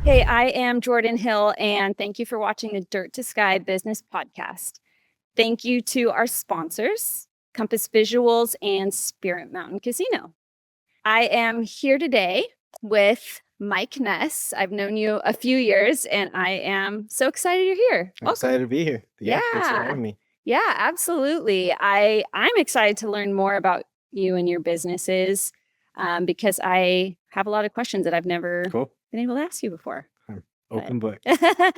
Hey, I am Jordan Hill, and thank you for watching the Dirt to Sky Business Podcast. Thank you to our sponsors, Compass Visuals and Spirit Mountain Casino. I am here today with Mike Nuss. I've known you a few years, and I am so excited you're here. I'm excited to be here. Yeah, thanks for having me. Yeah, absolutely. I'm excited to learn more about you and your businesses because I have a lot of questions that I've never been able to ask you before. Open book.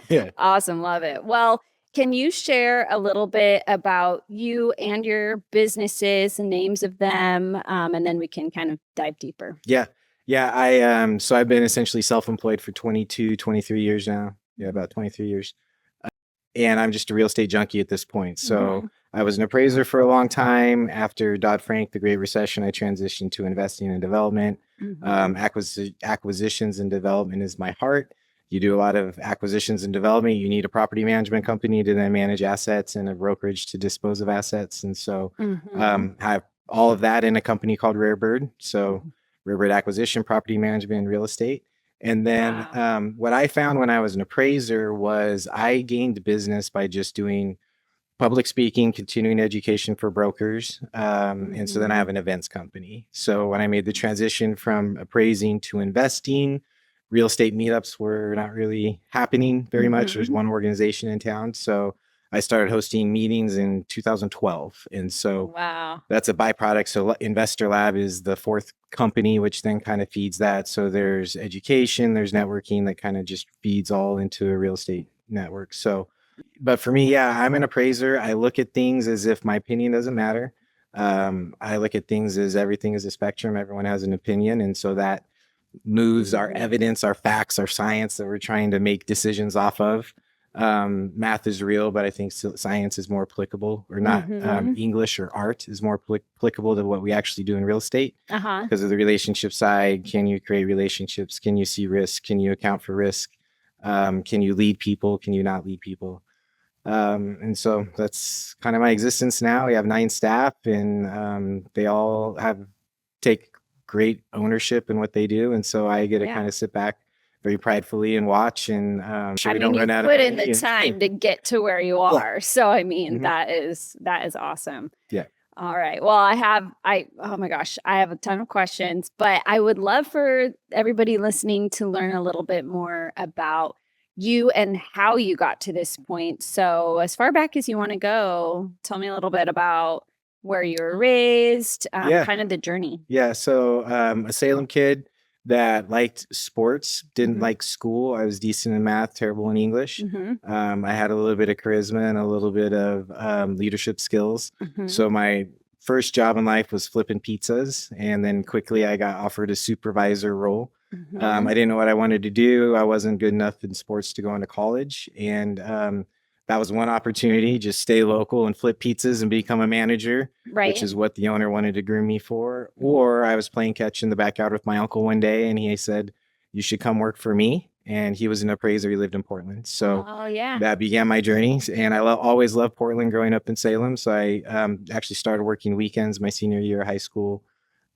Yeah. Awesome. Love it. Well, can you share a little bit about you and your businesses, the names of them, and then we can kind of dive deeper? Yeah. So I've been essentially self-employed for 22, 23 years now. Yeah, about 23 years. And I'm just a real estate junkie at this point. So I was an appraiser for a long time. After Dodd-Frank, the Great Recession, I transitioned to investing in development. Acquisitions and development is my heart. You do a lot of acquisitions and development. You need a property management company to then manage assets and a brokerage to dispose of assets. And so have all of that in a company called Rarebird. So Rarebird acquisition, property management, and real estate. And then what I found when I was an appraiser was I gained business by just doing public speaking, continuing education for brokers. And so then I have an events company. So when I made the transition from appraising to investing, real estate meetups were not really happening very much. There's one organization in town. So I started hosting meetings in 2012. And so that's a byproduct. So Investor Lab is the fourth company, which then kind of feeds that. So there's education, there's networking that kind of just feeds all into a real estate network. So, but for me, yeah, I'm an appraiser. I look at things as if my opinion doesn't matter. I look at things as everything is a spectrum. Everyone has an opinion. And so that moves our evidence, our facts, our science that we're trying to make decisions off of. Math is real, but I think science is more applicable, or not. English or art is more applicable to what we actually do in real estate because of the relationship side. Can you create relationships? Can you see risk? Can you account for risk? Can you lead people? Can you not lead people? And so that's kind of my existence now. We have 9 staff, and they all take great ownership in what they do. And so I get to kind of sit back very pridefully and watch, and we don't run out of put in the time to get to where you are. Yeah. So I mean, that is awesome. Yeah. All right. Well, oh my gosh, I have a ton of questions, but I would love for everybody listening to learn a little bit more about you and how you got to this point. So as far back as you want to go, tell me a little bit about where you were raised, kind of the journey. Yeah. So a Salem kid that liked sports, didn't like school. I was decent in math, terrible in English. I had a little bit of charisma and a little bit of leadership skills. So my first job in life was flipping pizzas. And then quickly I got offered a supervisor role. I didn't know what I wanted to do. I wasn't good enough in sports to go into college. And that was one opportunity, just stay local and flip pizzas and become a manager, which is what the owner wanted to groom me for. Or I was playing catch in the backyard with my uncle one day, and he said, you should come work for me. And he was an appraiser. He lived in Portland. So that began my journey. And I always loved Portland growing up in Salem. So I actually started working weekends my senior year of high school.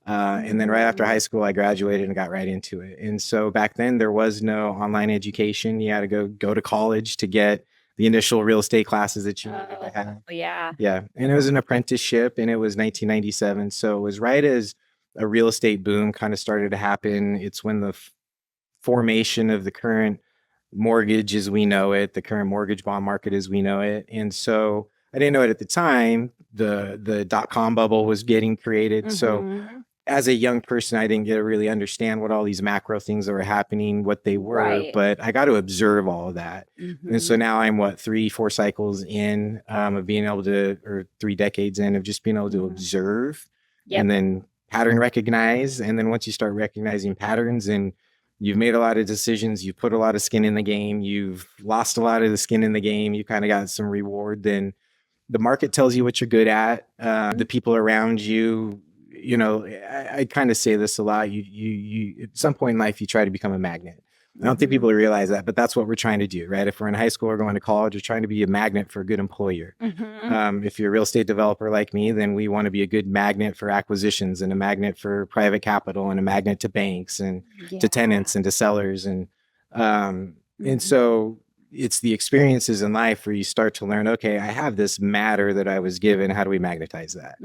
And then right after high school, I graduated and got right into it. And so back then there was no online education. You had to go to college to get the initial real estate classes that you had. Yeah. And it was an apprenticeship, and it was 1997. So it was right as a real estate boom kind of started to happen. It's when the formation of the current mortgage as we know it, the current mortgage bond market as we know it. And so I didn't know it at the time. The dot-com bubble was getting created. So as a young person, I didn't get to really understand what all these macro things that were happening, what they were, but I got to observe all of that. And so now I'm 3-4 cycles in of being able to, or 3 decades in of just being able to observe and then pattern recognize. And then once you start recognizing patterns and you've made a lot of decisions, you've put a lot of skin in the game, you've lost a lot of the skin in the game, you kind of got some reward, then the market tells you what you're good at. The people around you, I kind of say this a lot. You at some point in life, you try to become a magnet. I don't think people realize that, but that's what we're trying to do, right? If we're in high school or going to college, we're trying to be a magnet for a good employer. If you're a real estate developer like me, then we want to be a good magnet for acquisitions and a magnet for private capital and a magnet to banks and to tenants and to sellers. And And so it's the experiences in life where you start to learn, okay, I have this matter that I was given. How do we magnetize that?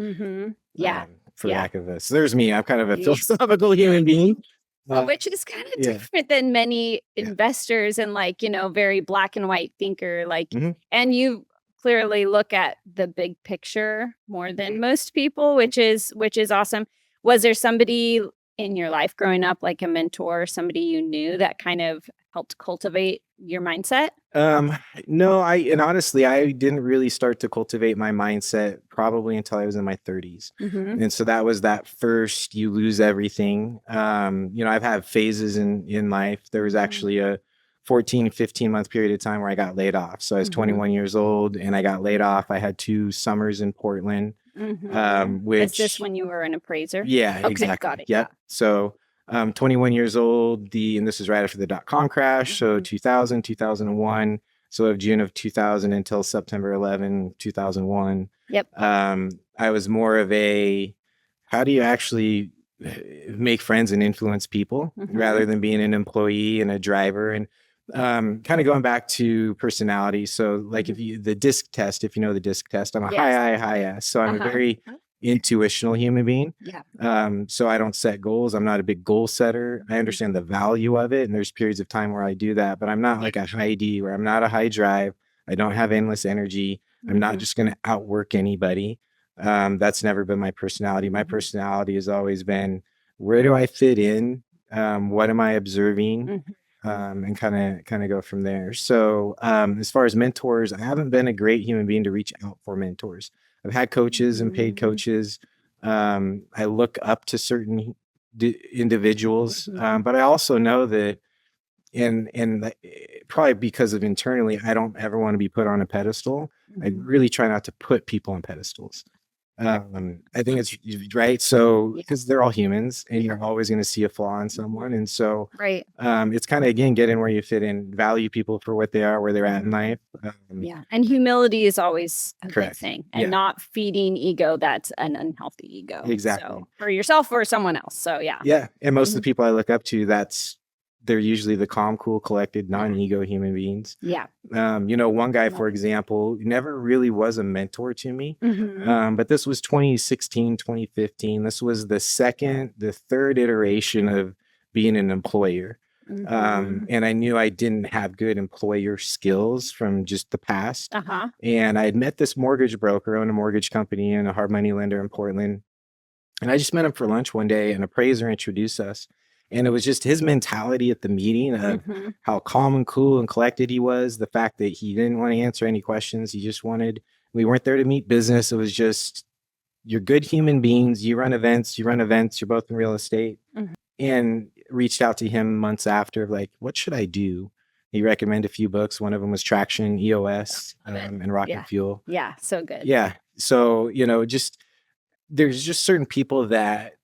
Yeah. For lack of a, so there's me. I'm kind of a philosophical human being. Which is kind of different than many investors and like, very black and white thinker, like, and you clearly look at the big picture more than most people, which is awesome. Was there somebody in your life growing up, like a mentor, somebody you knew that kind of helped cultivate your mindset? No, and honestly, I didn't really start to cultivate my mindset probably until I was in my 30s. And so that was that first, you lose everything. I've had phases in life. There was actually a 14, 15-month period of time where I got laid off. So I was 21 years old and I got laid off. I had 2 summers in Portland. Is this when you were an appraiser? Yeah, okay, exactly. Got it. Yeah. So 21 years old, and this is right after the dot-com crash. So 2000, 2001. So of June of 2000 until September 11, 2001. Yep. I was more of a, how do you actually make friends and influence people rather than being an employee and a driver? And kind of going back to personality. So like the DISC test, if you know the DISC test, I'm a high I, high S. So I'm a very intuitional human being. So I don't set goals. I'm not a big goal setter. I understand the value of it. And there's periods of time where I do that, but I'm not like a high D, where I'm not a high drive. I don't have endless energy. I'm not just going to outwork anybody. That's never been my personality. My personality has always been, where do I fit in? What am I observing? And kind of go from there. So as far as mentors, I haven't been a great human being to reach out for mentors. I've had coaches and paid coaches. I look up to certain individuals, but I also know that, and probably because of internally, I don't ever want to be put on a pedestal. I really try not to put people on pedestals. I think it's right. So because they're all humans and you're always going to see a flaw in someone. And so it's kind of, again, get in where you fit in, value people for what they are, where they're at in life. And humility is always a good thing, and not feeding ego. That's an unhealthy ego. Exactly. So for yourself or someone else. So and most of the people I look up to, they're usually the calm, cool, collected, non-ego human beings. One guy, for example, never really was a mentor to me. But this was 2016, 2015. This was the third iteration of being an employer. And I knew I didn't have good employer skills from just the past. And I had met this mortgage broker, owned a mortgage company and a hard money lender in Portland. And I just met him for lunch one day. An appraiser introduced us. And it was just his mentality at the meeting of how calm and cool and collected he was. The fact that he didn't want to answer any questions. We weren't there to meet business. It was just, you're good human beings. You run events. You're both in real estate. And reached out to him months after, like, what should I do? He recommended a few books. One of them was Traction, EOS, and Rocket Fuel. Yeah, so good. Yeah. So, there's just certain people that,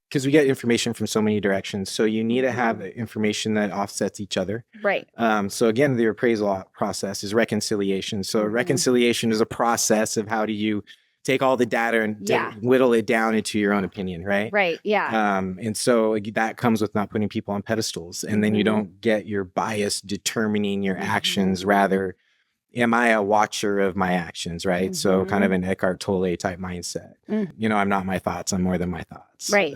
because we get information from so many directions. So you need to have information that offsets each other. Right. So again, the appraisal process is reconciliation. So reconciliation is a process of how do you take all the data and whittle it down into your own opinion, right? Right, yeah. And so that comes with not putting people on pedestals. And then you don't get your bias determining your actions. Rather, am I a watcher of my actions, right? So kind of an Eckhart Tolle type mindset. I'm not my thoughts. I'm more than my thoughts. Right.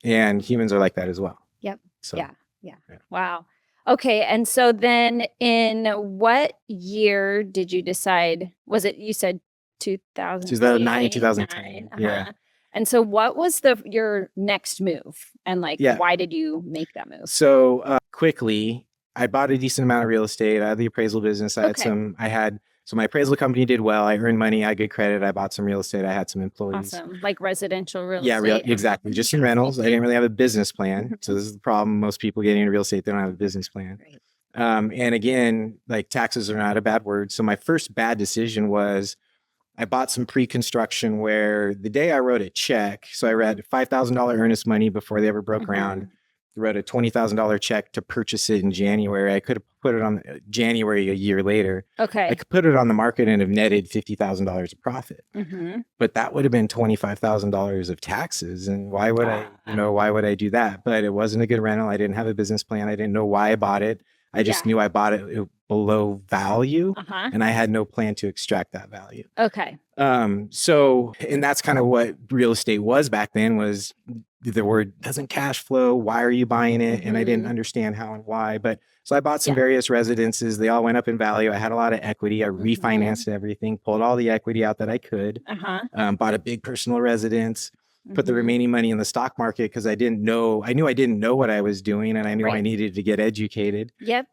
And humans are like that as well. Yep. So, yeah. Wow. Okay. And so then in what year did you decide, was it, you said 2009, 2010. Yeah. And so what was your next move? And why did you make that move? So quickly, I bought a decent amount of real estate. I had the appraisal business. So my appraisal company did well. I earned money. I had good credit. I bought some real estate. I had some employees. Awesome. Like residential real estate. Yeah, exactly. Just some rentals. I didn't really have a business plan. So this is the problem. Most people getting into real estate, they don't have a business plan. Right. And again, like, taxes are not a bad word. So my first bad decision was I bought some pre-construction where the day I wrote a check, so I read $5,000 earnest money before they ever broke ground. wrote a $20,000 check to purchase it in January. I could have put it on January a year later. Okay. I could put it on the market and have netted $50,000 of profit. But that would have been $25,000 of taxes. And why would why would I do that? But it wasn't a good rental. I didn't have a business plan. I didn't know why I bought it. I just knew I bought it below value, and I had no plan to extract that value. Okay. So, and that's kind of what real estate was back then, was the word doesn't cash flow. Why are you buying it? And I didn't understand how and why. But so I bought some various residences. They all went up in value. I had a lot of equity. I refinanced everything, pulled all the equity out that I could, bought a big personal residence, put the remaining money in the stock market because I knew I didn't know what I was doing, and I knew I needed to get educated.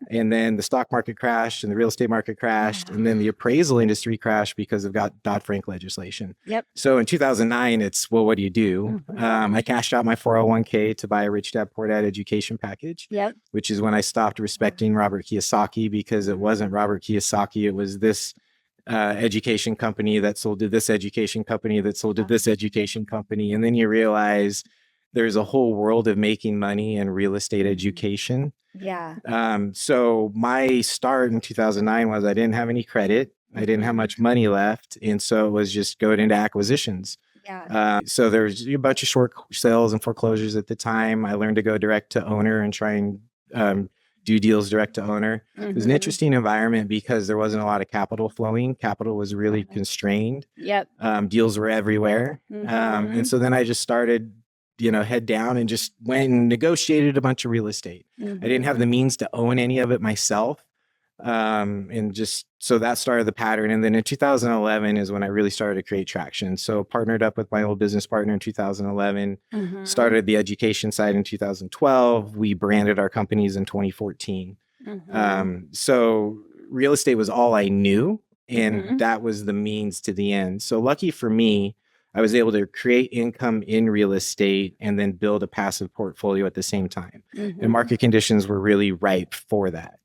And then the stock market crashed and the real estate market crashed, and then the appraisal industry crashed because of Dodd-Frank legislation. So in 2009, it's, well, what do you do? I cashed out my 401k to buy a Rich Dad Poor Dad education package, which is when I stopped respecting Robert Kiyosaki, because it wasn't Robert Kiyosaki. It was this education company that sold to this education company that sold to this education company. And then you realize there's a whole world of making money in real estate education. So my start in 2009 was I didn't have any credit. I didn't have much money left. And so it was just going into acquisitions. So there was a bunch of short sales and foreclosures at the time. I learned to go direct to owner and try and do deals direct to owner. It was an interesting environment because there wasn't a lot of capital flowing. Capital was really constrained. Deals were everywhere. And so then I just started, head down and just went and negotiated a bunch of real estate. I didn't have the means to own any of it myself. And just, so that started the pattern. And then in 2011 is when I really started to create traction. So partnered up with my old business partner in 2011, started the education side in 2012. We branded our companies in 2014. So real estate was all I knew, and that was the means to the end. So lucky for me, I was able to create income in real estate and then build a passive portfolio at the same time. And market conditions were really ripe for that.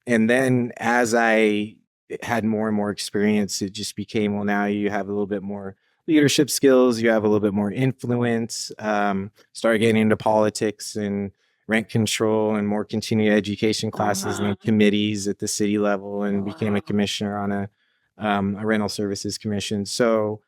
And then as I had more and more experience, it just became, well, now you have a little bit more leadership skills, you have a little bit more influence, started getting into politics and rent control and more continuing education classes and committees at the city level, and became a commissioner on a rental services commission. So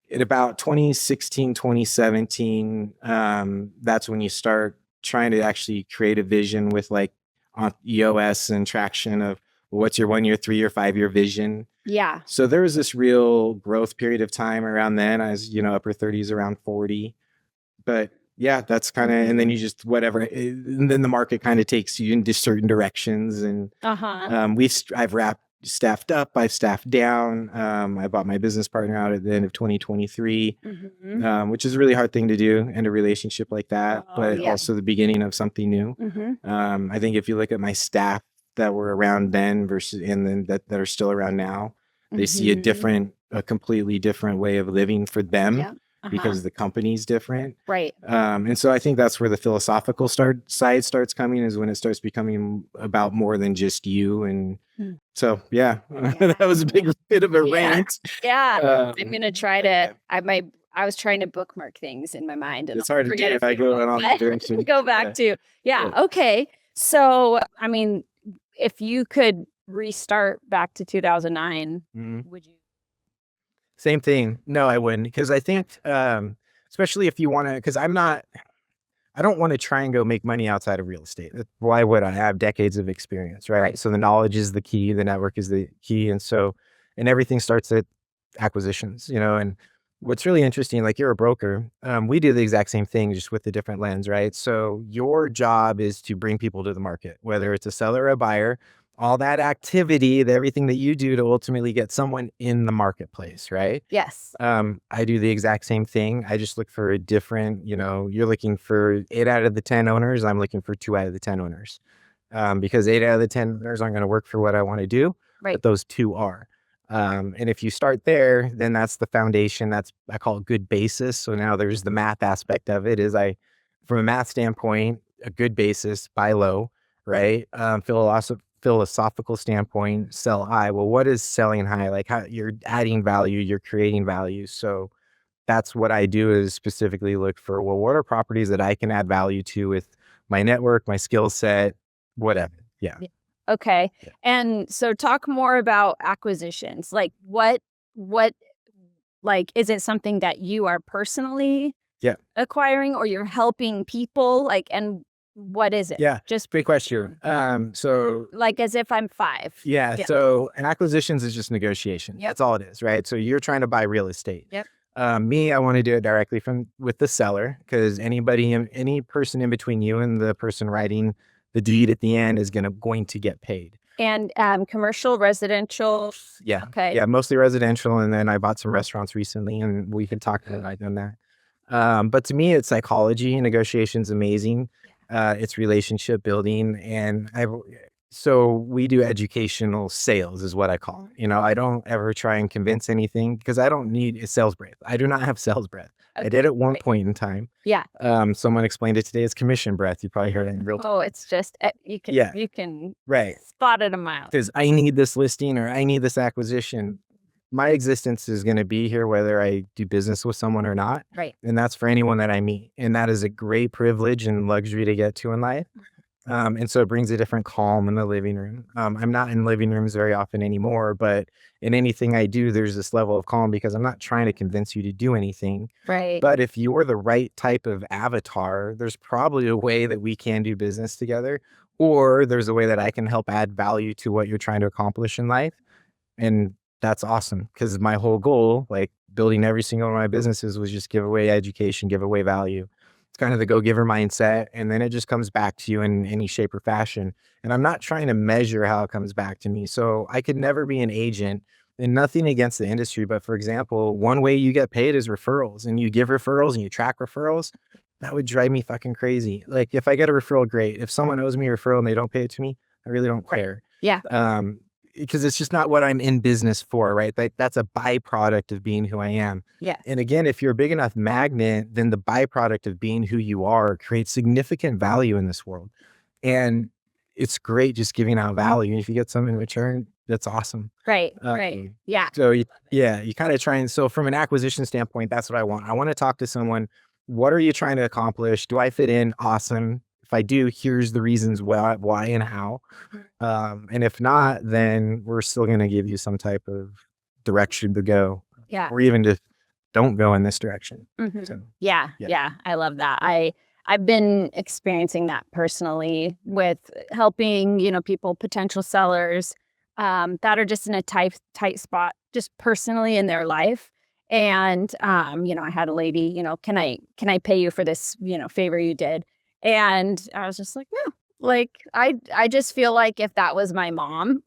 at about 2016, 2017, that's when you start trying to actually create a vision with like on EOS and traction of what's your 1 year, 3 year, 5 year vision. So there was this real growth period of time around then. I was, upper 30s, around 40. But yeah, that's kind of, and then you just whatever, and then the market kind of takes you into certain directions. And I've staffed up, I've staffed down. I bought my business partner out at the end of 2023, which is a really hard thing to do in a relationship like that, but also the beginning of something new. I think if you look at my staff that were around then versus, and then that are still around now, they see a completely different way of living for them. Because the company's different. And so I think that's where the philosophical side starts coming, is when it starts becoming about more than just you. And so, that was a big bit of a rant. I'm going to try to, I was trying to bookmark things in my mind. And it's hard to do if I go in all the direction. Go back to, okay. So, I mean, if you could restart back to 2009, would you? Same thing. No, I wouldn't. Because I think, especially if you want to, because I don't want to try and go make money outside of real estate. Why would I? have decades of experience, right? So the knowledge is the key. The network is the key. And everything starts at acquisitions, and what's really interesting, like you're a broker, we do the exact same thing, just with a different lens, right? So your job is to bring people to the market, whether it's a seller or a buyer. All that activity, everything that you do to ultimately get someone in the marketplace, right? I do the exact same thing. I just look for a different, you're looking for 8 out of the 10 owners. I'm looking for 2 out of the 10 owners, because 8 out of the 10 owners aren't going to work for what I want to do, but those 2 are. And if you start there, then that's the foundation. I call it good basis. So now there's the math aspect of it. From a math standpoint, a good basis, buy low, right? Philosophical standpoint, sell high. Well, what is selling high? Like, how you're adding value, you're creating value. So that's what I do, is specifically look for, well, what are properties that I can add value to with my network, my skill set, whatever. Yeah. Okay. Yeah. And so talk more about acquisitions. Like what, like, is it something that you are personally acquiring or you're helping people? Like, and what is it? Yeah. Just great question. So like as if I'm 5. yeah. So an acquisitions is just negotiation. Yep. That's all it is, right? So you're trying to buy real estate. Yep. Me, I want to do it directly with the seller, because any person in between you and the person writing the deed at the end is going to get paid. And commercial, residential. Yeah. Okay. Yeah, mostly residential. And then I bought some restaurants recently, and we can talk about I've done that. But to me, it's psychology. Negotiation's amazing. It's relationship building. And so we do educational sales is what I call it. I don't ever try and convince anything, because I don't need a sales breath. I do not have sales breath. Okay. I did at one point in time. Yeah. Someone explained it today as commission breath. You probably heard it in real time. Oh, it's just, you can Right. spot it a mile. Because I need this listing or I need this acquisition. My existence is going to be here whether I do business with someone or not. Right. And that's for anyone that I meet. And that is a great privilege and luxury to get to in life. And so it brings a different calm in the living room. I'm not in living rooms very often anymore, but in anything I do, there's this level of calm, because I'm not trying to convince you to do anything. Right. But if you're the right type of avatar, there's probably a way that we can do business together, or there's a way that I can help add value to what you're trying to accomplish in life. And that's awesome, because my whole goal, like building every single one of my businesses, was just give away education, give away value. It's kind of the go-giver mindset, and then it just comes back to you in any shape or fashion. And I'm not trying to measure how it comes back to me. So I could never be an agent, and nothing against the industry. But for example, one way you get paid is referrals, and you give referrals and you track referrals. That would drive me fucking crazy. Like if I get a referral, great. If someone owes me a referral and they don't pay it to me, I really don't care. Yeah. Because it's just not what I'm in business for, right? That's a byproduct of being who I am. Yeah. And again, if you're a big enough magnet, then the byproduct of being who you are creates significant value in this world. And it's great just giving out value. And if you get something in return, that's awesome. Right. Right. Yeah. So you kind of try and, so from an acquisition standpoint, that's what I want. I want to talk to someone. What are you trying to accomplish? Do I fit in? Awesome. If I do, here's the reasons why and how. And if not, then we're still going to give you some type of direction to go. Yeah. Or even just don't go in this direction. Mm-hmm. So, yeah. I love that. I've been experiencing that personally with helping, people, potential sellers that are just in a tight spot, just personally in their life. And, I had a lady, can I pay you for this, favor you did? And I was just like, no, like, I just feel like if that was my mom,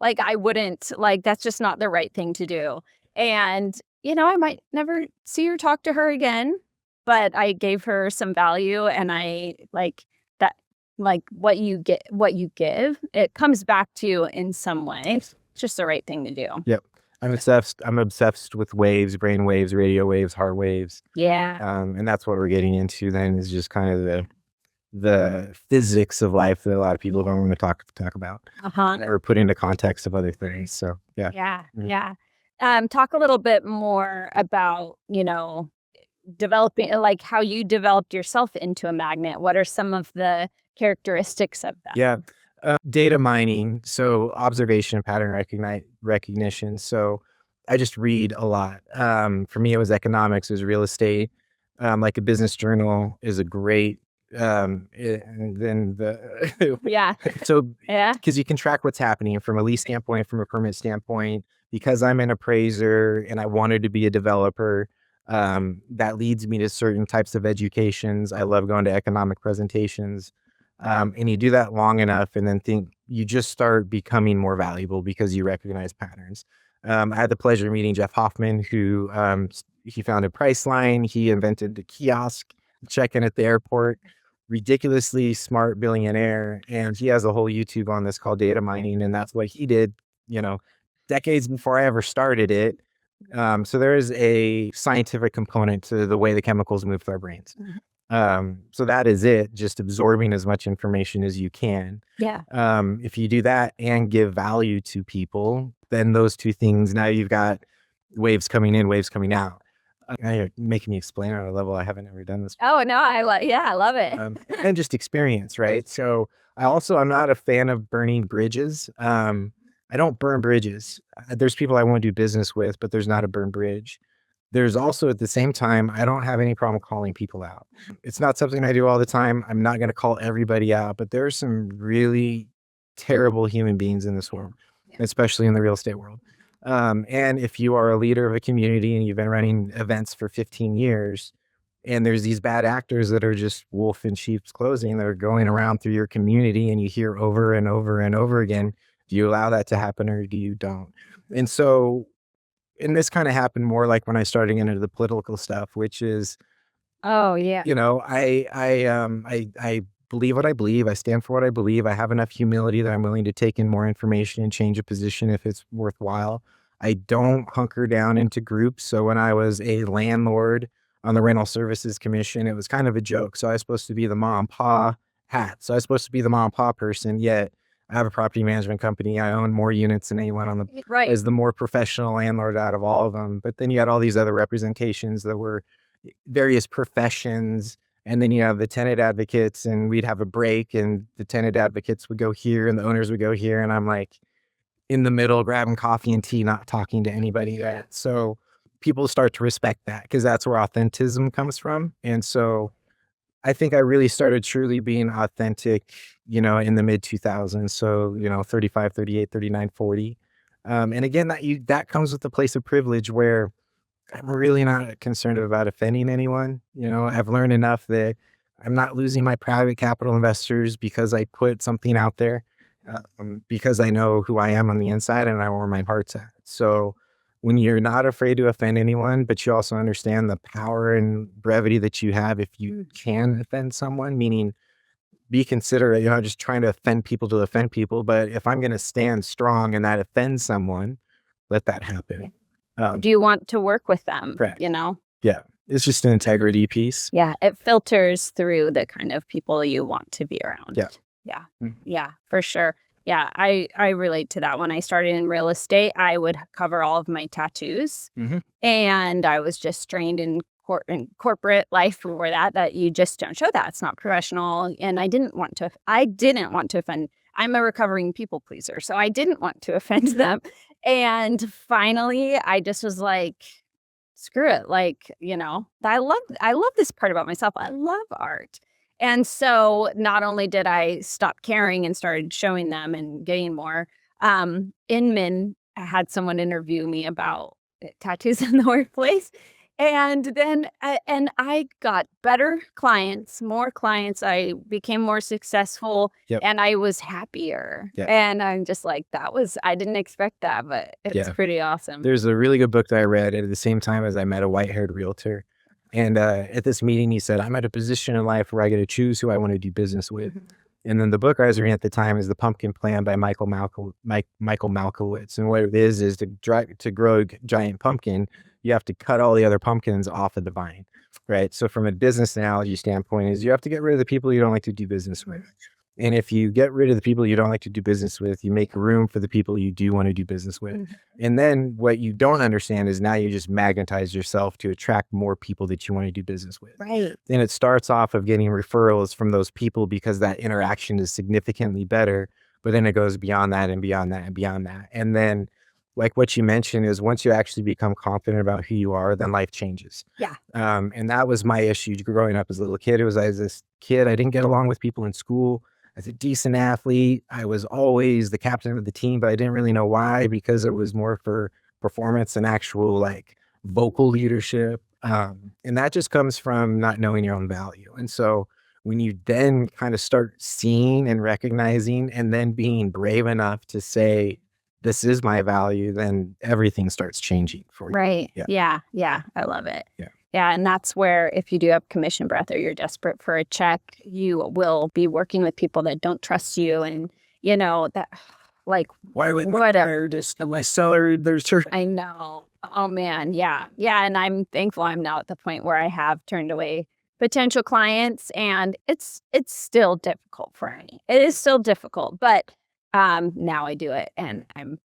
like I wouldn't, like, that's just not the right thing to do. And, I might never see her, talk to her again, but I gave her some value, and I like that, like what you give, it comes back to you in some way. It's just the right thing to do. Yep. I'm obsessed with waves, brain waves, radio waves, heart waves. Yeah. And that's what we're getting into then, is just kind of the physics of life that a lot of people don't want to talk about. Or put into context of other things. So yeah. Yeah. Mm-hmm. Yeah. Talk a little bit more about, developing, like how you developed yourself into a magnet. What are some of the characteristics of that? Yeah. Data mining, so observation, pattern recognition. So I just read a lot. For me, it was economics, it was real estate. Like a business journal is a great, and then the yeah. So yeah, because you can track what's happening from a lease standpoint, from a permit standpoint. Because I'm an appraiser and I wanted to be a developer, that leads me to certain types of educations. I love going to economic presentations. And you do that long enough, and then you just start becoming more valuable because you recognize patterns. I had the pleasure of meeting Jeff Hoffman, who he founded Priceline. He invented the kiosk check-in at the airport. Ridiculously smart billionaire, and he has a whole YouTube on this called data mining, and that's what he did, decades before I ever started it. So there is a scientific component to the way the chemicals move through our brains. So that is it, just absorbing as much information as you can. Yeah. If you do that and give value to people, then those two things, now you've got waves coming in, waves coming out. You're making me explain on a level I haven't ever done this. Oh, no, I love it. And just experience, right? So I'm not a fan of burning bridges. I don't burn bridges. There's people I want to do business with, but there's not a burn bridge. There's also at the same time, I don't have any problem calling people out. It's not something I do all the time. I'm not going to call everybody out, but there are some really terrible human beings in this world, especially in the real estate world. And if you are a leader of a community and you've been running events for 15 years, and there's these bad actors that are just wolf in sheep's clothing that are going around through your community, and you hear over and over and over again, do you allow that to happen or do you don't? And so, and this kind of happened more like when I started into the political stuff, which is, Oh, yeah. I believe what I believe. I stand for what I believe. I have enough humility that I'm willing to take in more information and change a position if it's worthwhile. I don't hunker down into groups. So when I was a landlord on the Rental Services Commission, it was kind of a joke. So I was supposed to be the mom and pa hat. So I was supposed to be the mom and pa person, yet I have a property management company. I own more units than anyone on the Right. as the more professional landlord out of all of them. But then you had all these other representations that were various professions. And then you have the tenant advocates, and we'd have a break and the tenant advocates would go here and the owners would go here. And I'm like in the middle, grabbing coffee and tea, not talking to anybody. So people start to respect that because that's where authentism comes from. And so I think I really started truly being authentic, in the mid 2000s. So, 35, 38, 39, 40. And again, that comes with a place of privilege where I'm really not concerned about offending anyone. I've learned enough that I'm not losing my private capital investors because I put something out there, because I know who I am on the inside and I know where my heart's at. So when you're not afraid to offend anyone, but you also understand the power and brevity that you have if you can offend someone, meaning be considerate, just trying to offend people. But if I'm going to stand strong and that offends someone, let that happen. Do you want to work with them? Correct. Yeah. It's just an integrity piece. Yeah. It filters through the kind of people you want to be around. Yeah. Yeah. Yeah, for sure. Yeah. I relate to that. When I started in real estate, I would cover all of my tattoos, and I was just trained in corporate life for that you just don't show that. It's not professional. And I didn't want to offend. I'm a recovering people pleaser, so I didn't want to offend them. And finally, I just was like, screw it. I love this part about myself. I love art. And so not only did I stop caring and started showing them and getting more, Inman had someone interview me about tattoos in the workplace. And then, and I got better clients, more clients. I became more successful, and I was happier. And I'm just like, I didn't expect that, but it's pretty awesome. There's a really good book that I read at the same time as I met a white-haired realtor. And at this meeting, he said, I'm at a position in life where I get to choose who I want to do business with. And then the book I was reading at the time is The Pumpkin Plan by Michael Malkowitz. And what it is to grow a giant pumpkin, you have to cut all the other pumpkins off of the vine, right? So from a business analogy standpoint is you have to get rid of the people you don't like to do business with. And if you get rid of the people you don't like to do business with, you make room for the people you do want to do business with. And then what you don't understand is now you just magnetize yourself to attract more people that you want to do business with. Right. And it starts off of getting referrals from those people because that interaction is significantly better. But then it goes beyond that and beyond that and beyond that. And then like what you mentioned is once you actually become confident about who you are, then life changes. Yeah. And that was my issue growing up as a little kid. It was as this kid, I didn't get along with people in school. As a decent athlete, I was always the captain of the team, but I didn't really know why, because it was more for performance and actual vocal leadership. And that just comes from not knowing your own value. And so when you then kind of start seeing and recognizing and then being brave enough to say, this is my value, then everything starts changing for you. Right. Yeah. I love it. Yeah. And that's where if you do have commission breath or you're desperate for a check, you will be working with people that don't trust you. And, that why would whatever just my seller, there's her. I know. Oh, man. Yeah. And I'm thankful I'm now at the point where I have turned away potential clients, and it's still difficult for me. It is still difficult, but now I do it, and I'm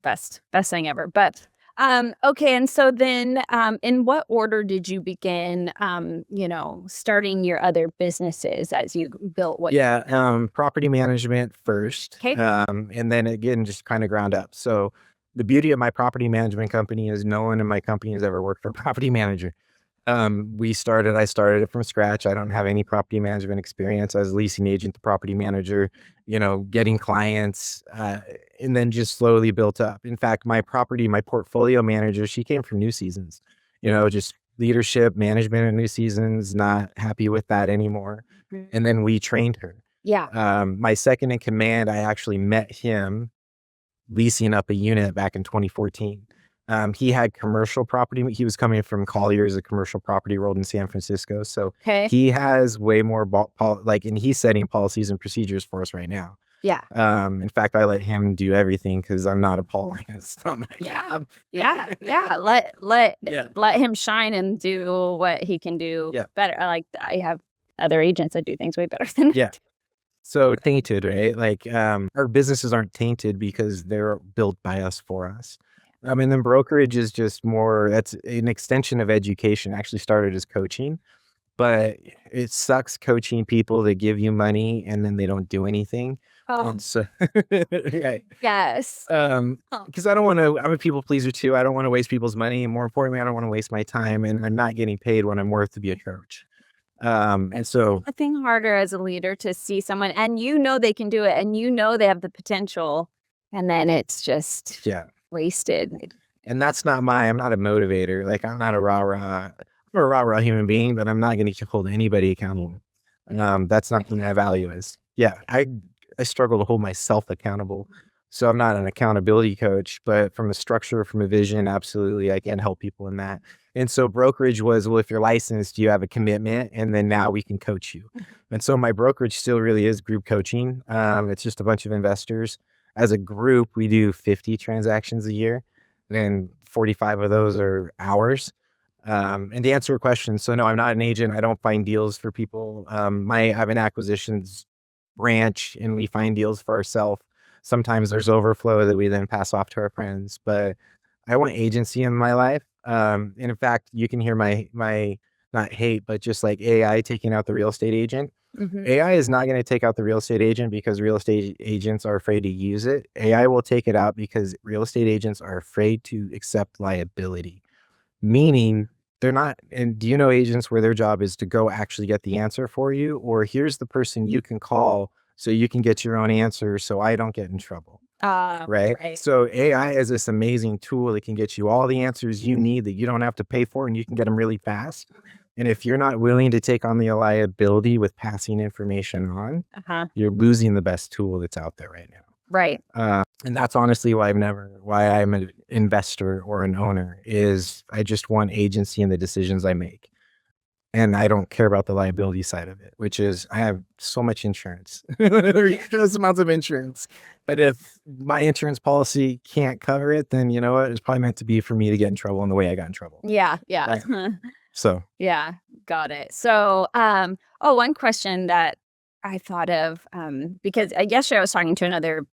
best thing ever. But Okay. And so then, in what order did you begin, starting your other businesses as you built what? Yeah, property management first, Okay. and then again, just kind of ground up. So the beauty of my property management company is no one in my company has ever worked for a property manager. I started it from scratch. I don't have any property management experience. I was leasing agent to property manager, getting clients, and then just slowly built up. In fact, my portfolio manager, she came from New Seasons, just leadership, management of New Seasons, not happy with that anymore. And then we trained her. Yeah. My second in command, I actually met him leasing up a unit back in 2014. He had commercial property. He was coming from Collier's, a commercial property world in San Francisco. So Okay. he has way more and he's setting policies and procedures for us right now. Yeah. In fact, I let him do everything because I'm not a apologist. Yeah. Let him shine and do what he can do better. I have other agents that do things way better than yeah. So tainted, right? Like our businesses aren't tainted because they're built by us for us. And then brokerage is just more, that's an extension of education. Actually started as coaching, but it sucks coaching people that give you money and then they don't do anything. Oh, So, right. yes. Because I'm a people pleaser too. I don't want to waste people's money. And more importantly, I don't want to waste my time, and I'm not getting paid what I'm worth to be a coach. And so nothing harder as a leader to see someone and they can do it and they have the potential, and then it's just wasted. And that's not I'm not a motivator. Like I'm not a rah-rah. I'm a rah-rah human being, but I'm not going to hold anybody accountable. That's not something I value as. Yeah, I struggle to hold myself accountable. So I'm not an accountability coach, but from a structure, from a vision, absolutely, I can help people in that. And so brokerage was, well, if you're licensed, you have a commitment, and then now we can coach you. And so my brokerage still really is group coaching. It's just a bunch of investors. As a group, we do 50 transactions a year, and 45 of those are ours. And to answer your question, so no, I'm not an agent. I don't find deals for people. I have an acquisitions branch, and we find deals for ourselves. Sometimes there's overflow that we then pass off to our friends, but I want agency in my life. And in fact, you can hear my not hate, but just like AI taking out the real estate agent. Mm-hmm. AI is not going to take out the real estate agent because real estate agents are afraid to use it. AI will take it out because real estate agents are afraid to accept liability, meaning they're not. And do you know agents where their job is to go actually get the answer for you, or here's the person you can call so you can get your own answer so I don't get in trouble. Right? So AI is this amazing tool that can get you all the answers you need that you don't have to pay for, and you can get them really fast. And if you're not willing to take on the liability with passing information on, you're losing the best tool that's out there right now. Right. And that's honestly why I'm an investor or an owner, is I just want agency in the decisions I make. And I don't care about the liability side of it, which is I have so much insurance. There's amounts of insurance. But if my insurance policy can't cover it, then you know what? It's probably meant to be for me to get in trouble in the way I got in trouble. Yeah. Right? So. Yeah, got it. So, one question that I thought of, because yesterday I was talking to another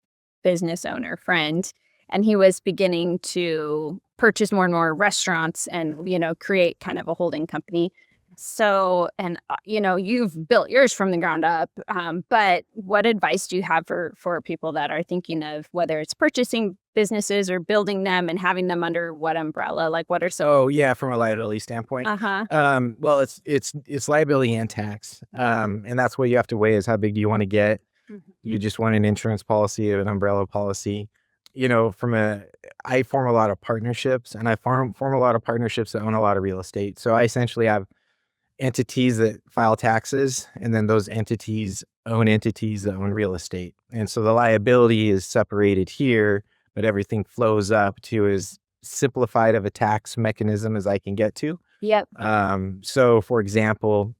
business owner friend, and he was beginning to purchase more and more restaurants and, create kind of a holding company. So, and, you've built yours from the ground up, but what advice do you have for people that are thinking of whether it's purchasing businesses or building them and having them under what umbrella? Like what are some? Oh yeah, from a liability standpoint. Well, it's liability and tax. And that's what you have to weigh is how big do you want to get? Mm-hmm. You just want an insurance policy or an umbrella policy. I form a lot of partnerships, and I form a lot of partnerships that own a lot of real estate. So I essentially have entities that file taxes, and then those entities own entities that own real estate. And so the liability is separated here, but everything flows up to as simplified of a tax mechanism as I can get to. Yep. So for example,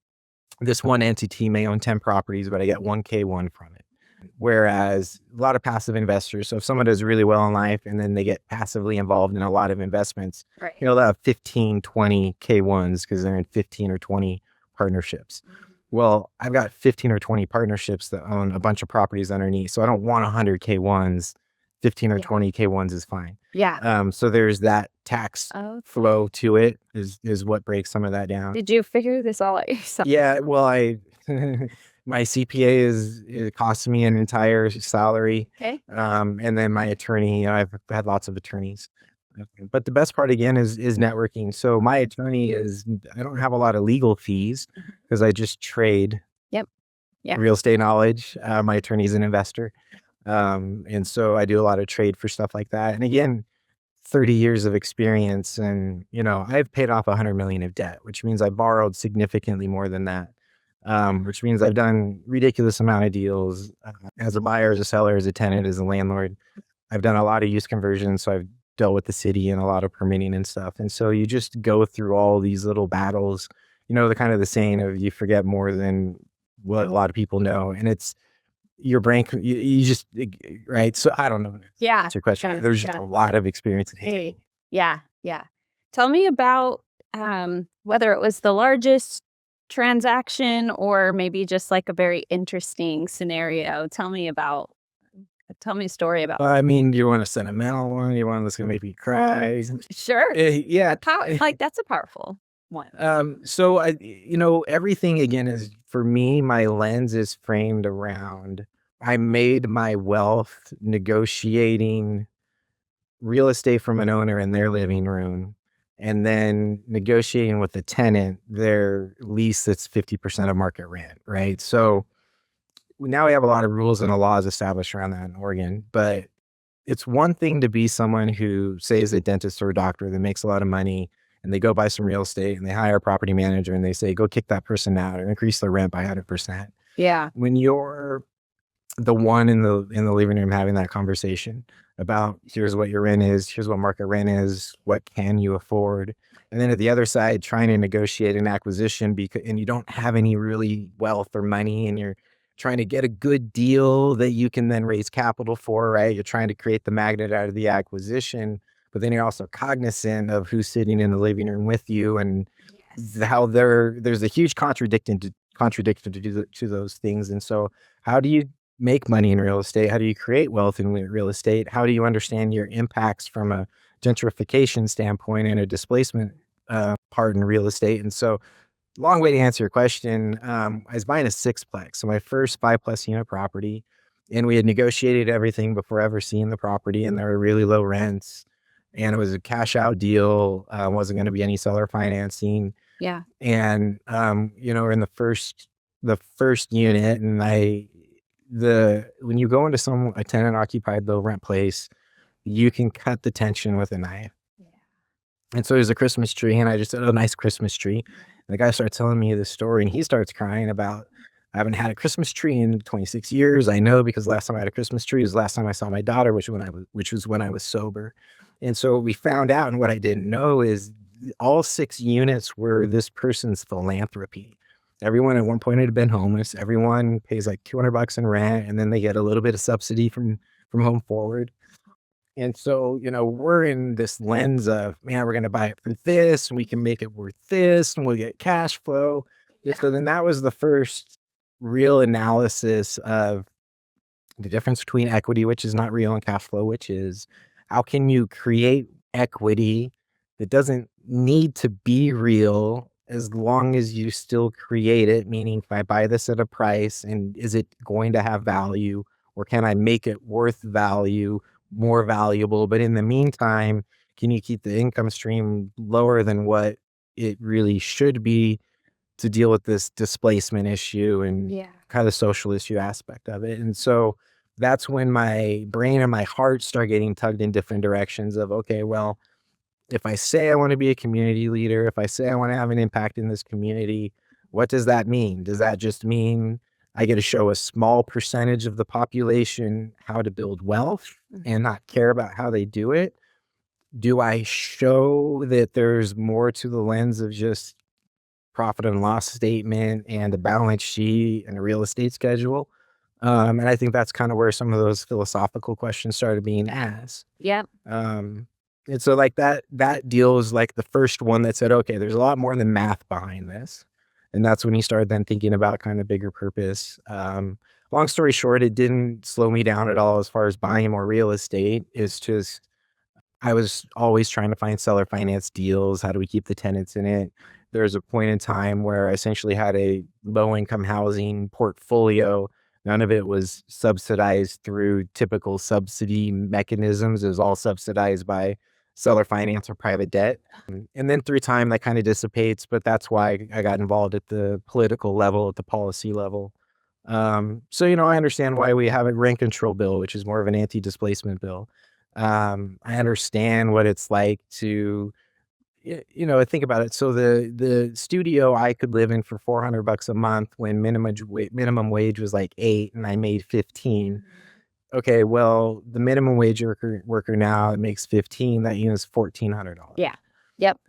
this one entity may own 10 properties, but I get 1 K1 from it. Whereas a lot of passive investors, so if someone does really well in life and then they get passively involved in a lot of investments, right, they'll have 15, 20 K1s because they're in 15 or 20 partnerships. Well, I've got 15 or 20 partnerships that own a bunch of properties underneath. So I don't want 100 K1s 15 or 20K ones is fine. Yeah. So there's that tax flow to it is what breaks some of that down. Did you figure this all out yourself? Yeah, well, my CPA it costs me an entire salary. Okay. And then my attorney, I've had lots of attorneys. But the best part again is networking. So my attorney I don't have a lot of legal fees because I just trade real estate knowledge. My attorney's an investor. And so I do a lot of trade for stuff like that. And again, 30 years of experience, and I've paid off 100 million of debt, which means I borrowed significantly more than that. Which means I've done ridiculous amount of deals as a buyer, as a seller, as a tenant, as a landlord. I've done a lot of use conversions, so I've dealt with the city and a lot of permitting and stuff. And so you just go through all these little battles, the kind of the saying of you forget more than what a lot of people know. And it's your brain, you just, right? So I don't know. Yeah. That's your question. There's just a lot of experience. Yeah. Tell me about whether it was the largest transaction or maybe just like a very interesting scenario. Tell me a story about. I mean, you want a sentimental one? You want that's gonna make me cry? Sure. Yeah. That's a powerful one. So everything again is, for me, my lens is framed around, I made my wealth negotiating real estate from an owner in their living room, and then negotiating with the tenant their lease that's 50% of market rent, right? So now we have a lot of rules and laws established around that in Oregon, but it's one thing to be someone who, say, is a dentist or a doctor that makes a lot of money, and they go buy some real estate and they hire a property manager and they say, go kick that person out or increase their rent by 100%. Yeah. When you're the one in the living room having that conversation about, here's what your rent is, here's what market rent is, what can you afford? And then at the other side, trying to negotiate an acquisition and you don't have any really wealth or money, and you're trying to get a good deal that you can then raise capital for, right? You're trying to create the magnet out of the acquisition, but then you're also cognizant of who's sitting in the living room with you and how there's a huge contradiction to those things. And so how do you make money in real estate? How do you create wealth in real estate? How do you understand your impacts from a gentrification standpoint and a displacement part in real estate? And so, long way to answer your question. I was buying a sixplex, so my first 5+ unit property, and we had negotiated everything before ever seeing the property, and there were really low rents, and it was a cash out deal. Wasn't going to be any seller financing. Yeah. And we're in the first unit, and when you go into a tenant occupied low rent place, you can cut the tension with a knife. Yeah. And so there's a Christmas tree, and I just said, a nice Christmas tree. And the guy starts telling me the story, and he starts crying about, I haven't had a Christmas tree in 26 years. I know, because last time I had a Christmas tree was the last time I saw my daughter, which was when I was sober. And so we found out, and what I didn't know is all 6 units were this person's philanthropy. Everyone at one point had been homeless. Everyone pays like $200 in rent, and then they get a little bit of subsidy from Home Forward. And so, we're in this lens of, man, we're going to buy it for this, and we can make it worth this, and we'll get cash flow. Yeah. So then that was the first real analysis of the difference between equity, which is not real, and cash flow, which is, how can you create equity that doesn't need to be real as long as you still create it? Meaning, if I buy this at a price, and is it going to have value, or can I make it worth value, more valuable? But in the meantime, can you keep the income stream lower than what it really should be to deal with this displacement issue and kind of social issue aspect of it? And so that's when my brain and my heart start getting tugged in different directions of, okay, well, if I say I want to be a community leader, if I say I want to have an impact in this community, what does that mean? Does that just mean I get to show a small percentage of the population how to build wealth and not care about how they do it? Do I show that there's more to the lens of just profit and loss statement and a balance sheet and a real estate schedule? And I think that's kind of where some of those philosophical questions started being asked. Yep. And so like that deal is like the first one that said, okay, there's a lot more than math behind this. And that's when he started then thinking about kind of bigger purpose. A long story short, it didn't slow me down at all as far as buying more real estate. It's just, I was always trying to find seller finance deals. How do we keep the tenants in it? There was a point in time where I essentially had a low income housing portfolio. None of it was subsidized through typical subsidy mechanisms. It was all subsidized by seller finance or private debt. And then through time, that kind of dissipates. But that's why I got involved at the political level, at the policy level. So, I understand why we have a rent control bill, which is more of an anti-displacement bill. I understand what it's like to, think about it. So the studio I could live in for $400 a month when minimum wage was like 8 and I made 15. Okay, well, the minimum wage worker now it makes 15. That unit's $1,400. Yeah. Yep.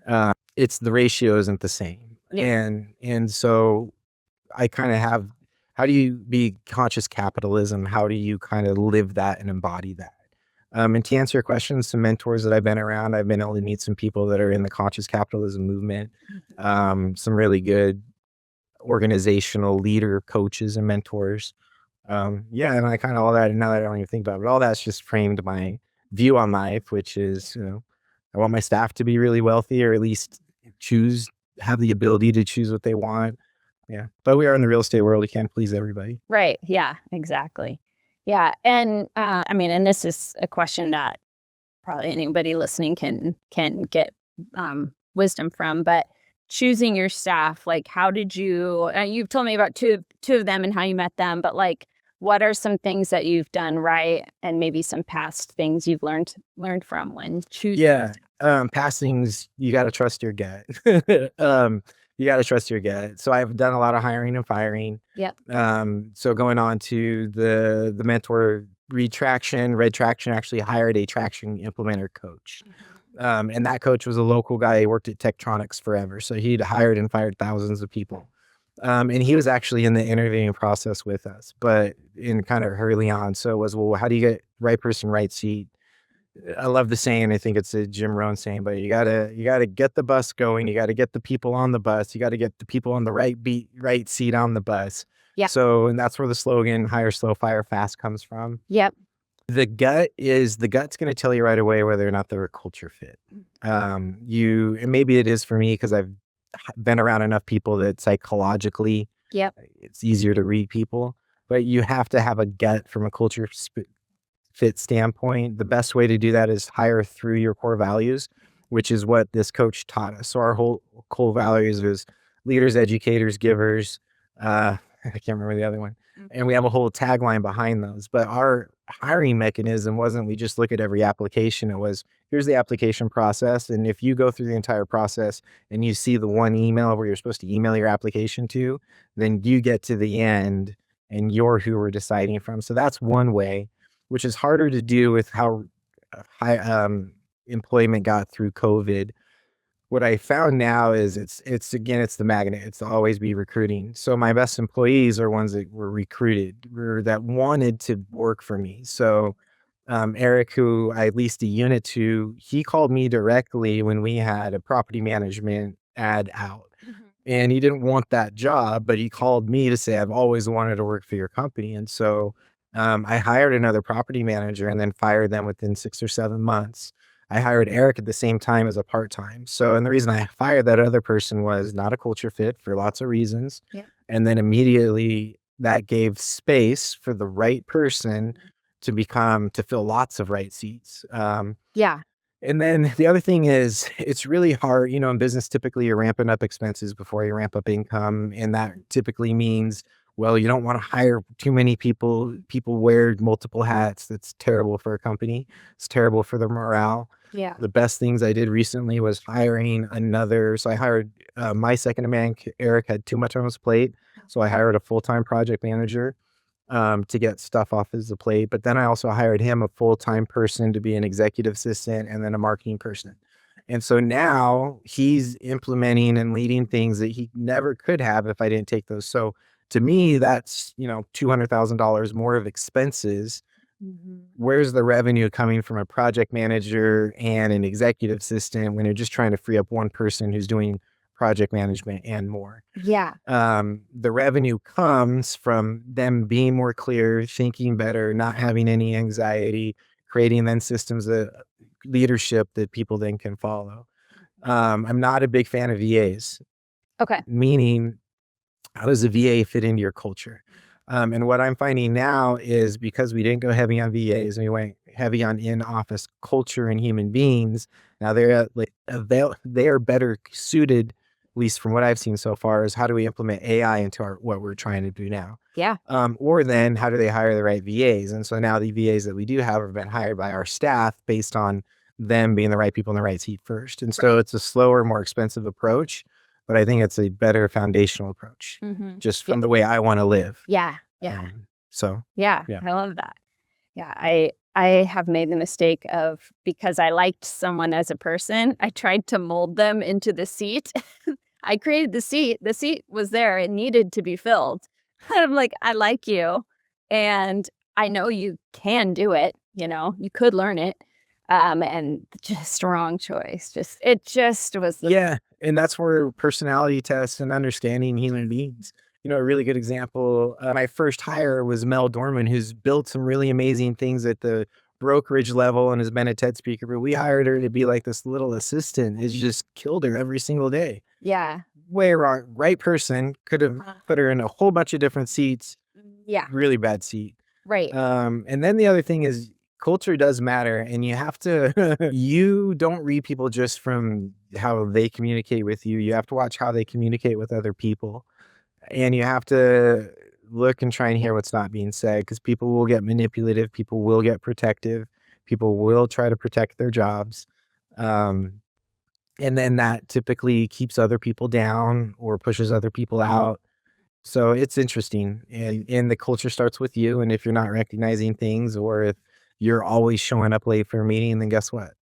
It's the ratio isn't the same, Yeah. and so I kind of have. How do you be conscious capitalism? How do you kind of live that and embody that? And to answer your question, some mentors that I've been around, I've been able to meet some people that are in the conscious capitalism movement, some really good organizational leader coaches and mentors. Yeah, and I kind of all that, and now that I don't even think about it, but all that's just framed my view on life, which is, I want my staff to be really wealthy or at least have the ability to choose what they want. Yeah. But we are in the real estate world. We can't please everybody. Right. Yeah, exactly. Yeah. And and this is a question that probably anybody listening can get wisdom from, but choosing your staff, like how did you, you've told me about two of them and how you met them, but like, what are some things that you've done right and maybe some past things you've learned from when choosing? Yeah. Past things, you got to trust your gut. You got to trust your gut. So I've done a lot of hiring and firing. Yep. So going on to the mentor Red Traction actually hired a traction implementer coach. And that coach was a local guy. He worked at Tektronix forever. So he'd hired and fired thousands of people. And he was actually in the interviewing process with us, but in kind of early on. So it was, well, how do you get right person, right seat? I love the saying. I think it's a Jim Rohn saying, but you gotta get the bus going. You gotta get the people on the bus. You gotta get the people on the right seat on the bus. Yeah. So, and that's where the slogan "Hire slow, fire fast" comes from. Yep. The gut's going to tell you right away whether or not they're a culture fit. And maybe it is for me because I've been around enough people that psychologically, Yep. it's easier to read people. But you have to have a gut from a culture fit standpoint. The best way to do that is hire through your core values, which is what this coach taught us. So our whole core values is leaders, educators, givers. I can't remember the other one. And we have a whole tagline behind those. But our hiring mechanism wasn't we just look at every application. It was, here's the application process. And if you go through the entire process and you see the one email where you're supposed to email your application to, then you get to the end and you're who we're deciding from. So that's one way, which is harder to do with how high employment got through COVID. What I found now is it's the magnet. It's to always be recruiting. So my best employees are ones that were recruited, that wanted to work for me. So Eric, who I leased a unit to, he called me directly when we had a property management ad out. And he didn't want that job, but he called me to say, I've always wanted to work for your company. And so I hired another property manager and then fired them within 6 or 7 months. I hired Eric at the same time as a part-time. So, and the reason I fired that other person was not a culture fit for lots of reasons. Yeah. And then immediately that gave space for the right person to fill lots of right seats. Yeah. And then the other thing is it's really hard, in business, typically you're ramping up expenses before you ramp up income. And that typically means, well, you don't want to hire too many people. People wear multiple hats. That's terrible for a company. It's terrible for the morale. Yeah. The best things I did recently was hiring another. So I hired my second in command. Eric had too much on his plate. So I hired a full-time project manager to get stuff off his plate. But then I also hired him a full-time person to be an executive assistant and then a marketing person. And so now he's implementing and leading things that he never could have if I didn't take those. So to me, that's, $200,000 more of expenses. Where's the revenue coming from a project manager and an executive assistant when you're just trying to free up one person who's doing project management, and more. Yeah. The revenue comes from them being more clear, thinking better, not having any anxiety, creating then systems of leadership that people then can follow. I'm not a big fan of VAs. Okay. Meaning, how does a VA fit into your culture? And what I'm finding now is because we didn't go heavy on VAs and we went heavy on in-office culture and human beings, now they are better suited, at least from what I've seen so far, is how do we implement AI into what we're trying to do now? Yeah. Or then how do they hire the right VAs? And so now the VAs that we do have been hired by our staff based on them being the right people in the right seat first. And so it's a slower, more expensive approach, but I think it's a better foundational approach just from the way I want to live. Yeah. Yeah. Yeah. I love that. Yeah. I have made the mistake of, because I liked someone as a person, I tried to mold them into the seat. I created the seat. The seat was there. It needed to be filled. I'm like, I like you. And I know you can do it. You could learn it. And just wrong choice. It just was. Yeah. And that's where personality tests and understanding human beings, a really good example. My first hire was Mel Dorman, who's built some really amazing things at the brokerage level and has been a TED speaker, but we hired her to be like this little assistant. It's just killed her every single day. Yeah. Way wrong. Right person could have put her in a whole bunch of different seats. Yeah. Really bad seat. Right. And then the other thing is culture does matter, and you have to, you don't read people just from how they communicate with you. You have to watch how they communicate with other people. And you have to look and try and hear what's not being said, because people will get manipulative. People will get protective. People will try to protect their jobs. And then that typically keeps other people down or pushes other people out. So it's interesting. And the culture starts with you. And if you're not recognizing things, or if you're always showing up late for a meeting, then guess what?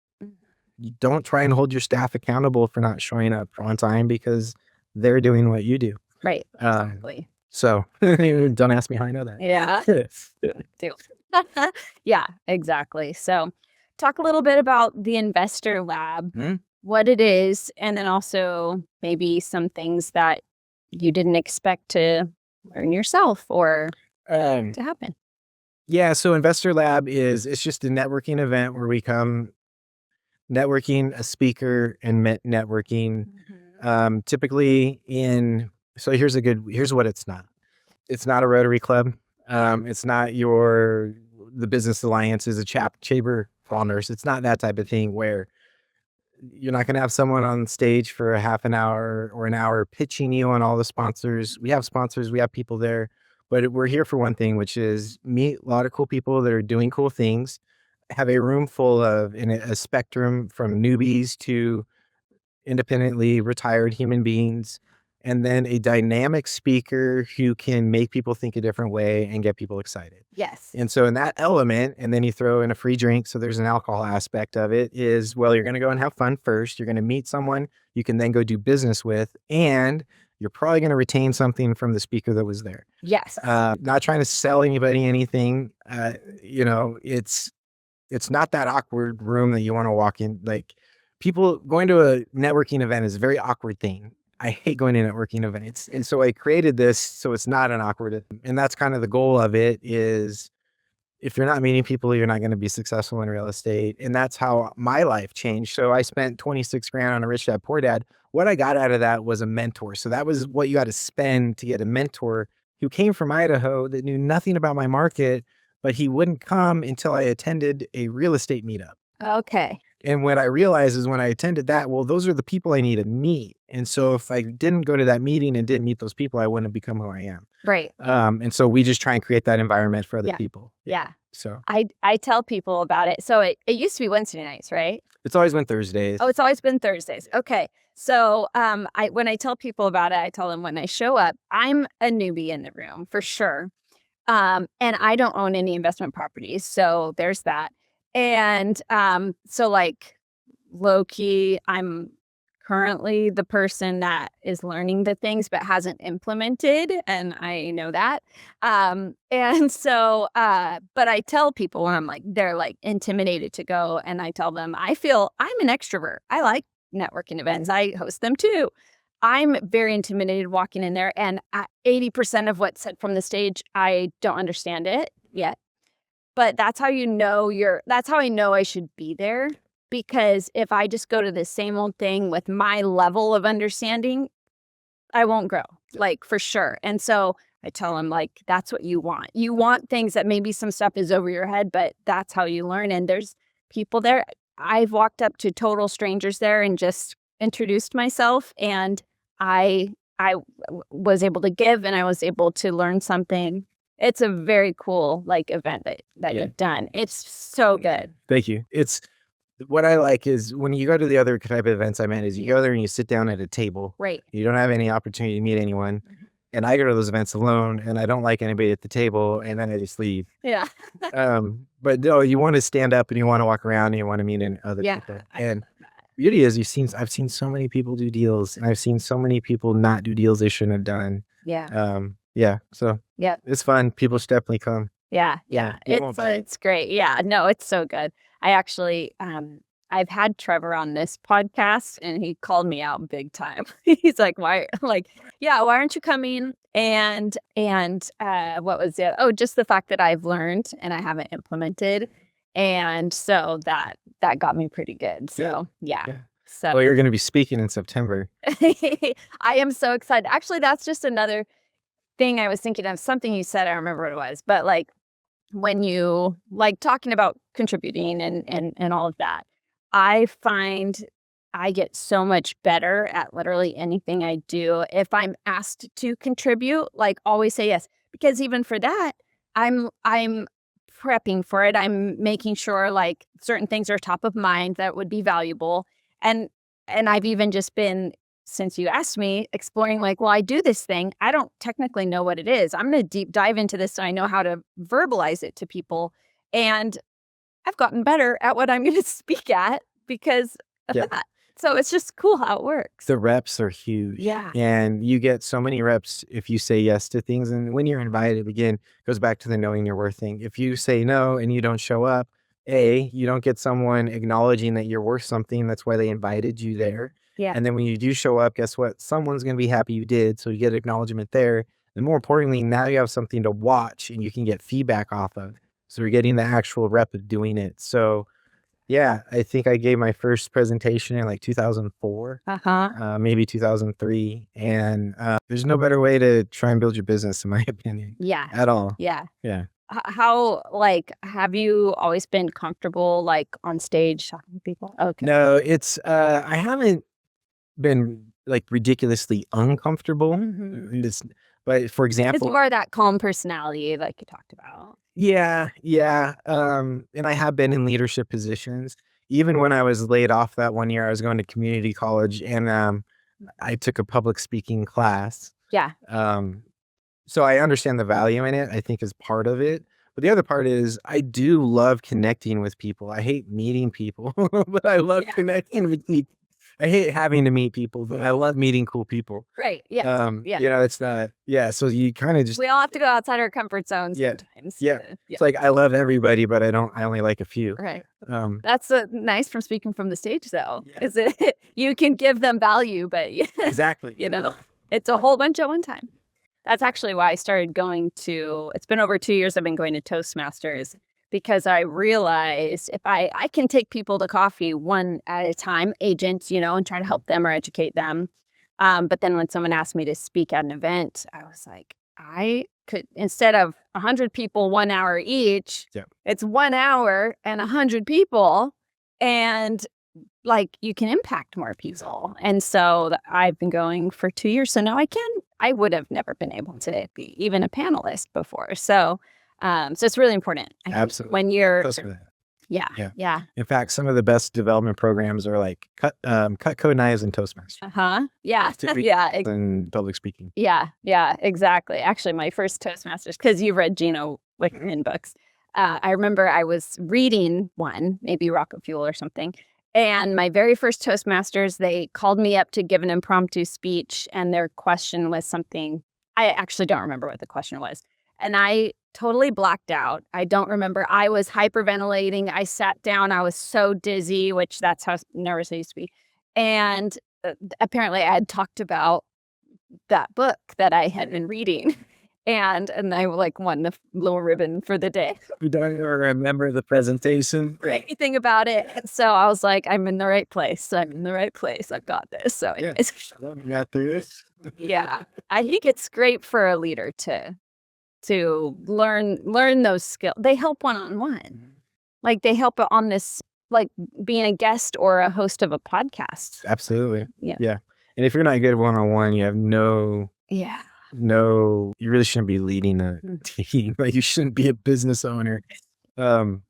You don't try and hold your staff accountable for not showing up on time, because they're doing what you do. Right. Exactly. So don't ask me how I know that. Yeah. Do. Yeah, exactly. So talk a little bit about the Investor Lab, what it is, and then also maybe some things that you didn't expect to learn yourself or to happen. Yeah. So Investor Lab it's just a networking event where we come networking, a speaker, and networking. Typically so here's what it's not. It's not a Rotary Club. It's not the Business Alliance is a chamber for all nurses. It's not that type of thing where you're not going to have someone on stage for a half an hour or an hour pitching you on all the sponsors. We have sponsors, we have people there, but we're here for one thing, which is meet a lot of cool people that are doing cool things, have a room full of a spectrum from newbies to independently retired human beings, and then a dynamic speaker who can make people think a different way and get people excited. Yes. And so in that element, and then you throw in a free drink, so there's an alcohol aspect of it, is, well, you're going to go and have fun first. You're going to meet someone you can then go do business with, and you're probably going to retain something from the speaker that was there. Yes. Not trying to sell anybody anything. It's not that awkward room that you want to walk in. Like, people going to a networking event is a very awkward thing. I hate going to networking events. And so I created this so it's not an awkward, and that's kind of the goal of it is, if you're not meeting people, you're not going to be successful in real estate. And that's how my life changed. So I spent 26 grand on a Rich Dad Poor Dad. What I got out of that was a mentor. So that was what you got to spend to get a mentor who came from Idaho that knew nothing about my market, but he wouldn't come until I attended a real estate meetup. Okay. And what I realized is when I attended that, well, those are the people I need to meet. And so if I didn't go to that meeting and didn't meet those people, I wouldn't have become who I am. Right. And so we just try and create that environment for other people. Yeah. So I tell people about it. So it used to be Wednesday nights, right? It's always been Thursdays. Oh, it's always been Thursdays. Okay. So when I tell people about it, I tell them when I show up, I'm a newbie in the room for sure. And I don't own any investment properties. So there's that. And so like low key, I'm currently the person that is learning the things but hasn't implemented, and I know that. And so but I tell people when I'm like, they're like intimidated to go, and I tell them I feel I'm an extrovert. I like networking events. I host them too. I'm very intimidated walking in there, and 80% of what's said from the stage, I don't understand it yet. But that's how that's how I know I should be there. Because if I just go to the same old thing with my level of understanding, I won't grow, like, for sure. And so I tell them, like, that's what you want. You want things that maybe some stuff is over your head, but that's how you learn. And there's people there. I've walked up to total strangers there and just introduced myself, and I was able to give, and I was able to learn something. It's a very cool, like, event that you've done. It's so good. Thank you. It's what I like is when you go to the other type of events I'm at is you go there and you sit down at a table. Right. You don't have any opportunity to meet anyone. And I go to those events alone and I don't like anybody at the table and then I just leave. Yeah. But no, you want to stand up and you want to walk around and you want to meet other people. And beauty is I've seen so many people do deals and I've seen so many people not do deals they shouldn't have done. Yeah. So it's fun. People should definitely come. Yeah. It's great. Yeah. No, it's so good. I actually, I've had Trevor on this podcast and he called me out big time. He's like, why aren't you coming? And what was it? Oh, just the fact that I've learned and I haven't implemented. And so that got me pretty good. So yeah. So well, you're going to be speaking in September. I am so excited. Actually, that's just another thing I was thinking of, something you said. I don't remember what it was, but like, when you like talking about contributing and all of that, I find I get so much better at literally anything I do if I'm asked to contribute. Like, always say yes, because even for that, I'm prepping for it. I'm making sure like certain things are top of mind that would be valuable, and I've even just been, since you asked me, exploring like, well, I do this thing. I don't technically know what it is. I'm going to deep dive into this so I know how to verbalize it to people. And I've gotten better at what I'm going to speak at because of that. So it's just cool how it works. The reps are huge. Yeah. And you get so many reps if you say yes to things. And when you're invited, again, goes back to the knowing your worth thing. If you say no and you don't show up, you don't get someone acknowledging that you're worth something. That's why they invited you there. Yeah. And then when you do show up, guess what? Someone's going to be happy you did. So you get acknowledgement there. And more importantly, now you have something to watch and you can get feedback off of. So you're getting the actual rep of doing it. So yeah, I think I gave my first presentation in like 2004, maybe 2003. And there's no better way to try and build your business, in my opinion. Yeah. At all. Yeah. Yeah. How, like, have you always been comfortable, like, on stage talking to people? Okay. No, it's, I haven't been like ridiculously uncomfortable. But for example, it's more that calm personality like you talked about. Yeah. And I have been in leadership positions. Even when I was laid off that one year, I was going to community college and I took a public speaking class. Yeah. So I understand the value in it, I think, is part of it. But the other part is I do love connecting with people. I hate meeting people, but I love connecting with people. I hate having to meet people, but I love meeting cool people. Right. Yeah. You know, it's not, so you kind of just. We all have to go outside our comfort zones sometimes. Yeah. It's like, I love everybody, but I only like a few. Right. That's nice from speaking from the stage, though, is it? You can give them value, but exactly. You know, it's a whole bunch at one time. That's actually why I started going to, it's been over 2 years I've been going to Toastmasters, because I realized if I can take people to coffee one at a time, agents, and try to help them or educate them. But then when someone asked me to speak at an event, I was like, I could, instead of 100 people, 1 hour each, it's 1 hour and 100 people. And like, you can impact more people. And so I've been going for 2 years. So now I would have never been able to be even a panelist before. So it's really important. Absolutely. When you're, yeah. In fact, some of the best development programs are like cut code knives and Toastmasters. Yeah. And public speaking. Yeah, exactly. Actually, my first Toastmasters, because you've read Gino Wickman books. I remember I was reading one, maybe Rocket Fuel or something. And my very first Toastmasters, they called me up to give an impromptu speech. And their question was something, I actually don't remember what the question was. And I totally blacked out. I don't remember. I was hyperventilating. I sat down. I was so dizzy, which that's how nervous I used to be. And apparently I had talked about that book that I had been reading. And I like won the little ribbon for the day. You don't even remember the presentation. Anything about it. And so I was like, I'm in the right place. I'm in the right place. I've got this. So Yeah. anyways, You got through this. yeah, I think it's great for a leader to learn those skills. They help one-on-one. Like they help on this, like being a guest or a host of a podcast. Absolutely. Yeah. Yeah. And if you're not good one-on-one, you have you really shouldn't be leading a team. Like you shouldn't be a business owner.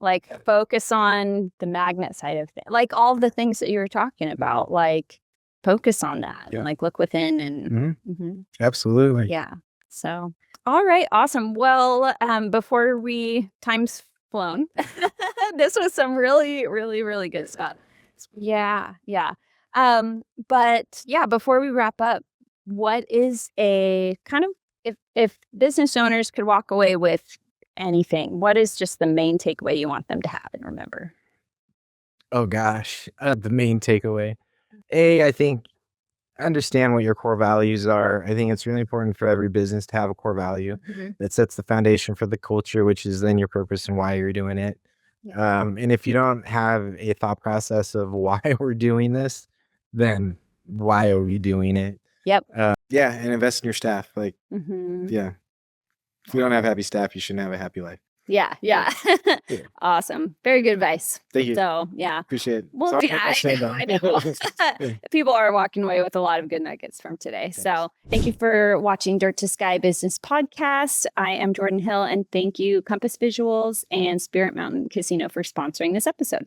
Like focus on the magnet side of things, like all the things that you were talking about, like focus on that and like look within and Absolutely. yeah. So, all right. Awesome. Well, before time's flown, this was some really, really, really good stuff. Yeah. Yeah. But yeah, before we wrap up, what is a kind of, if business owners could walk away with anything, what is just the main takeaway you want them to have and remember? Oh gosh, the main takeaway. I think understand what your core values are. I think it's really important for every business to have a core value that sets the foundation for the culture, which is then your purpose and why you're doing it. Yeah. And if you don't have a thought process of why we're doing this, then why are we doing it? Yep. Yeah, and invest in your staff. Like, yeah. If you don't have happy staff, you shouldn't have a happy life. Yeah. Awesome. Very good advice. Thank you. So, yeah. Appreciate it. Well, Sorry, I know. People are walking away with a lot of good nuggets from today. Thanks. So thank you for watching Dirt to Sky Business Podcast. I am Jordan Hill, and thank you, Compass Visuals and Spirit Mountain Casino, for sponsoring this episode.